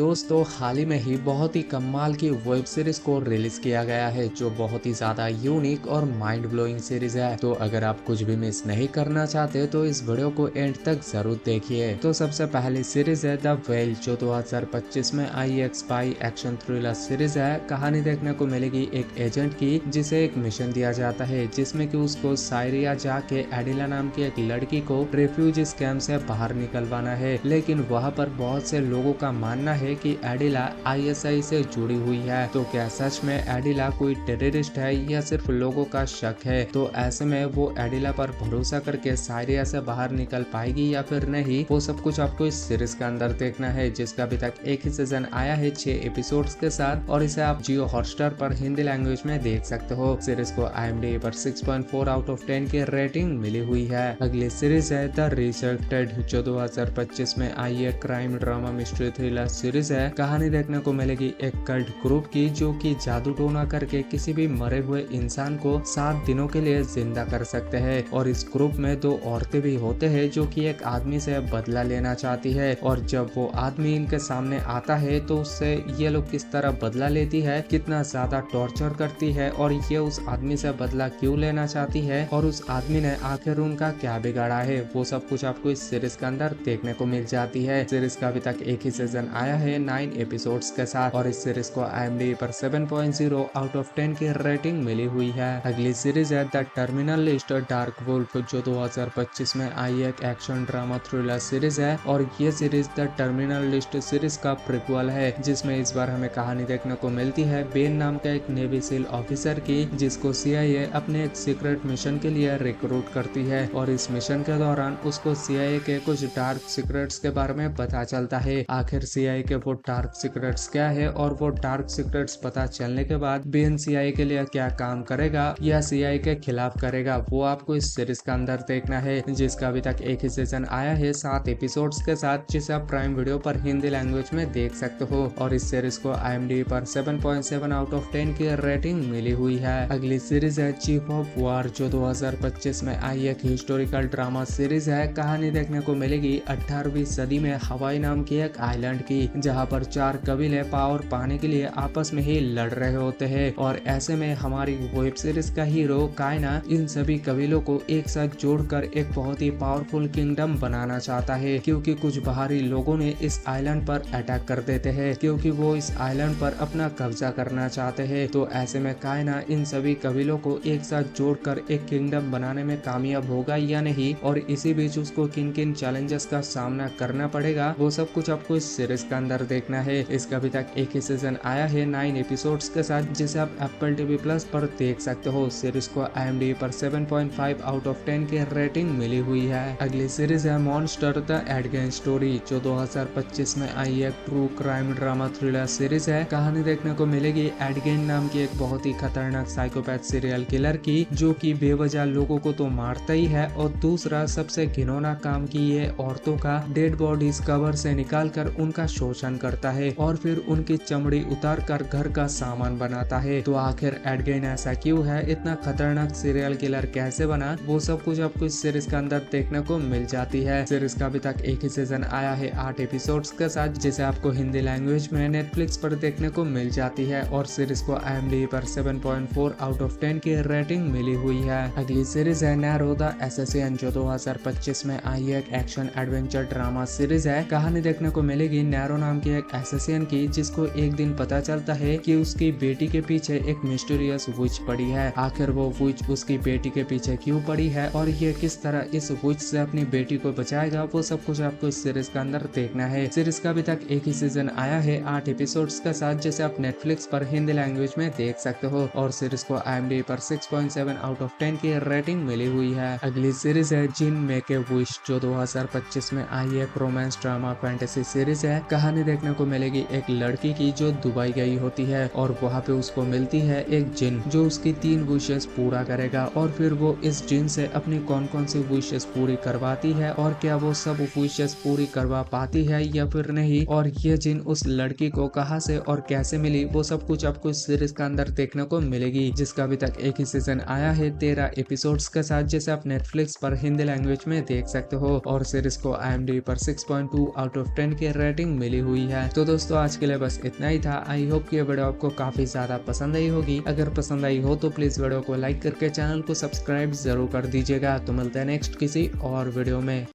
दोस्तों हाल ही में ही बहुत ही कमाल की वेब सीरीज को रिलीज किया गया है जो बहुत ही ज्यादा यूनिक और माइंड ब्लोइंग सीरीज है। तो अगर आप कुछ भी मिस नहीं करना चाहते तो इस वीडियो को एंड तक जरूर देखिए। तो सबसे पहली सीरीज है द वेल जो 2025 में आई एक स्पाई एक्शन थ्रिलर सीरीज है। कहानी देखने को मिलेगी एक एजेंट की जिसे एक मिशन दिया जाता है जिसमें कि उसको साइरिया जाके एडिला नाम की एक लड़की को रेफ्यूजी कैंप से बाहर निकलवाना है। लेकिन वहाँ पर बहुत से लोगों का मानना है कि एडिला आईएसआई से जुड़ी हुई है। तो क्या सच में एडिला कोई टेररिस्ट है या सिर्फ लोगों का शक है? तो ऐसे में वो एडिला पर भरोसा करके साइरिया से बाहर निकल पाएगी या फिर नहीं, वो सब कुछ आपको इस सीरीज के अंदर देखना है जिसका अभी तक एक ही सीजन आया है 6 एपिसोड्स के साथ, और इसे आप जियो हॉटस्टार पर हिंदी लैंग्वेज में देख सकते हो। सीरीज को IMDb पर 6.4 आउट ऑफ 10 की रेटिंग मिली हुई है। अगली सीरीज है द रिजेक्टेड जो 2025 में आई है crime drama mystery thriller series है। कहानी देखने को मिलेगी एक कल्ट ग्रुप की जो कि जादू टोना करके किसी भी मरे हुए इंसान को 7 दिनों के लिए जिंदा कर सकते हैं। और इस ग्रुप में 2 औरतें भी होते हैं जो कि एक आदमी से बदला लेना चाहती है, और जब वो आदमी इनके सामने आता है तो उससे ये लोग किस तरह बदला लेती है, कितना ज्यादा टॉर्चर करती है, और ये उस आदमी से बदला क्यों लेना चाहती है, और उस आदमी ने आखिर उनका क्या बिगाड़ा है, वो सब कुछ आपको इस सीरीज के अंदर देखने को मिल जाती है। सीरीज का अभी तक एक ही सीजन आया है 9 एपिसोड्स के साथ, और इस सीरीज को IMDb पर 7.0 आउट ऑफ 10 की रेटिंग मिली हुई है। अगली सीरीज है the terminal list dark wolf जो 2025 में आई एक एक्शन ड्रामा थ्रिलर सीरीज है, और ये series the terminal list series का प्रीक्वल है जिसमें इस बार हमें कहानी देखने को मिलती है बेन नाम का एक नेवी सील ऑफिसर की जिसको CIA अपने एक सीक्रेट मिशन के लिए रिक्रूट करती है, और इस मिशन के दौरान उसको CIA के कुछ डार्क सीक्रेट्स के बारे में पता चलता है। आखिर CIA के वो डार्क सीक्रेट्स क्या है, और वो डार्क सीक्रेट्स पता चलने के बाद बेन CIA के लिए क्या काम करेगा या CIA के खिलाफ करेगा, वो आपको इस सीरीज के अंदर देखना है जिसका अभी तक एक ही सीजन आया है 7 एपिसोड्स के साथ, जिसे आप प्राइम वीडियो पर हिंदी लैंग्वेज में देख सकते हो। और इस सीरीज को IMDb पर 7.7 आउट ऑफ 10 की रेटिंग मिली हुई है। अगली सीरीज है चीफ ऑफ वार जो 2025 में आई एक हिस्टोरिकल ड्रामा सीरीज है। कहानी देखने को मिलेगी 18वीं सदी में हवाई नाम की एक आइलैंड की जहां पर 4 कबीले पावर पाने के लिए आपस में ही लड़ रहे होते हैं, और ऐसे में हमारी वेब सीरीज का हीरो कायना इन सभी कबीलों को एक साथ जोड़कर एक बहुत ही पावरफुल किंगडम बनाना चाहता है, क्योंकि कुछ बाहरी लोगों ने इस आइलैंड पर अटैक कर देते हैं क्योंकि वो इस आइलैंड पर अपना कब्जा करना चाहते हैं। तो ऐसे में कायना इन सभी कबीलों को एक साथ जोड़कर एक किंगडम बनाने में कामयाब होगा या नहीं, और इसी बीच उसको किन किन चैलेंजेस का सामना करना पड़ेगा, वो सब कुछ आपको इस सीरीज के अंदर देखना है। इसका अभी तक एक ही सीजन आया है 9 एपिसोड्स के साथ, जिसे आप Apple TV Plus पर देख सकते हो। सीरीज को IMDb पर 7.5 आउट ऑफ 10 की रेटिंग मिली हुई है। अगली सीरीज है मॉन्स्टर द एडगेन स्टोरी जो 2025 में आई एक true crime drama thriller series है। कहानी देखने को मिलेगी एडगेन नाम की एक बहुत ही खतरनाक साइकोपैथ सीरियल किलर की जो कि बेवजह लोगों को तो मारता ही है, और दूसरा सबसे घिनौना काम की ये औरतों का डेड बॉडीज कवर से निकालकर उनका शोषण करता है और फिर उनकी चमड़ी उतार कर घर का सामान बनाता है। तो आखिर एडगेन ऐसा क्यों है, इतना खतरनाक सीरियल किलर कैसे बना, वो सब कुछ आपको इस सीरीज के अंदर देखने को मिल जाती है। सीरीज का अभी तक एक ही सीजन आया है 8 एपिसोड्स के साथ, जिसे आपको हिंदी लैंग्वेज में नेटफ्लिक्स पर देखने को मिल जाती है, और सीरीज को IMDb पर 7.4 आउट ऑफ 10 की रेटिंग मिली हुई है। अगली सीरीज है नैरो द एसेसियन जो 2025 में आई एक एक्शन एडवेंचर ड्रामा सीरीज है। कहानी देखने को मिलेगी नैरो नाम की एक एसेसियन की जिसको एक दिन पता चलता है कि उसकी बेटी के पीछे एक मिस्टीरियस विच पड़ी है। आखिर वो विच उसकी बेटी के पीछे क्यों पड़ी है और ये किस तरह इस विच से अपनी बेटी को बचाएगा, वो सब कुछ आपको इस सीरीज के अंदर देखना है। सीरीज का अभी तक एक ही सीजन आया है 8 एपिसोड्स के साथ, जिसे आप नेटफ्लिक्स पर हिंदी लैंग्वेज में देख सकते हो, और सीरीज को IMDb पर 6.7 आउट ऑफ 10 की रेटिंग मिली हुई है। अगली सीरीज है जिन मेक ए विश जो 2025 में आई एक रोमांस ड्रामा फैंटेसी सीरीज है। कहानी देखने को मिलेगी एक लड़की की जो दुबई गई होती है, और वहाँ पे उसको मिलती है एक जिन जो उसकी 3 विशेस पूरा करेगा, और फिर वो इस जिन से अपनी कौन कौन सी विशेस पूरी करवाती है, और क्या वो सब विशेस पूरी करवा पाती है या फिर नहीं, और ये जिन उस लड़की को कहाँ से और कैसे मिली, वो सब कुछ आपको इस सीरीज के अंदर देखने को मिलेगी, जिसका अभी तक एक ही सीजन आया है 13 एपिसोड्स के साथ, जिसे आप नेटफ्लिक्स पर हिंदी लैंग्वेज में देख सकते हो, और सीरीज को IMDb पर 6.2 आउट ऑफ 10 की रेटिंग मिली हुई है। तो दोस्तों आज के लिए बस इतना ही था। आई होप कि ये वीडियो आपको काफी ज्यादा पसंद आई होगी। अगर पसंद आई हो तो प्लीज वीडियो को लाइक करके चैनल को सब्सक्राइब जरूर कर दीजिएगा। तो मिलते हैं नेक्स्ट किसी और वीडियो में।